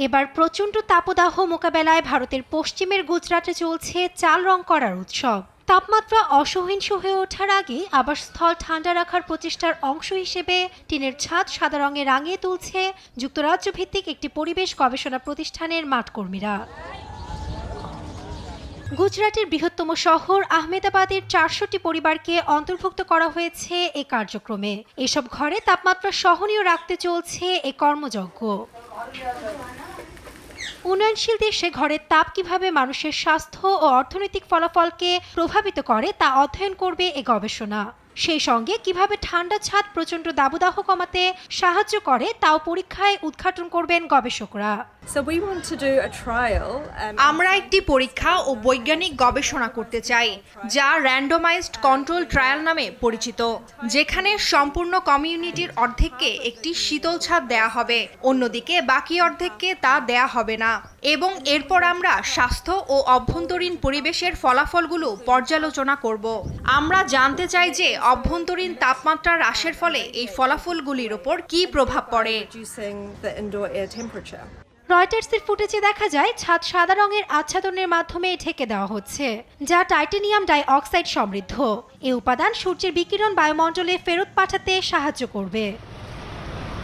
এবার প্রচণ্ড তাপদাহ মোকাবেলায় ভারতের পশ্চিমের গুজরাটে চলছে চাল রং করার উৎসব। তাপমাত্রা অসহিষ্ণু হয়ে ওঠার আগে আবাসস্থল ঠান্ডা রাখার প্রচেষ্টার অংশ হিসেবে টিনের ছাদ সাদা রঙে রাঙিয়ে তুলছে যুক্তরাজ্য ভিত্তিক একটি পরিবেশ গবেষণা প্রতিষ্ঠানের মাঠকর্মীরা। গুজরাটের বৃহত্তম শহর আহমেদাবাদের 400টি পরিবারকে অন্তর্ভুক্ত করা হয়েছে এই কার্যক্রমে। এসব ঘরে তাপমাত্রা সহনীয় রাখতে চলছে এ কর্মযজ্ঞ। উন্নয়নশীল দেশে ঘরের তাপ কিভাবে মানুষের স্বাস্থ্য ও অর্থনৈতিক ফলাফলকে প্রভাবিত করে তা অধ্যয়ন করবে এ গবেষণা। সেই সঙ্গে কিভাবে ঠান্ডা ছাদ প্রচণ্ড দাবদাহ কমাতে সাহায্য করে তাও পরীক্ষায় উদ্ঘাটন করবেন গবেষকরা। আমরা একটি পরীক্ষা ও বৈজ্ঞানিক গবেষণা করতে চাই যা র্যান্ডমাইজড কন্ট্রোল ট্রায়াল নামে পরিচিত, যেখানে সম্পূর্ণ কমিউনিটির অর্ধেককে একটি শীতল ছাদ দেয়া হবে, অন্যদিকে বাকি অর্ধেককে তা দেয়া হবে না, এবং এরপর আমরা স্বাস্থ্য ও অভ্যন্তরীণ পরিবেশের ফলাফলগুলো পর্যালোচনা করব। আমরা জানতে চাই যে অভ্যন্তরীণ তাপমাত্রা হ্রাসের ফলে এই ফলাফলগুলির উপর কী প্রভাব পড়ে। রয়টার্সের ফুটেজে দেখা যায় ছাদ সাদা রঙের আচ্ছাদনের মাধ্যমে ঢেকে দেওয়া হচ্ছে, যা টাইটানিয়াম ডাই অক্সাইড সমৃদ্ধ। এ উপাদান সূর্যের বিকিরণ বায়ুমণ্ডলে ফেরত পাঠাতে সাহায্য করবে।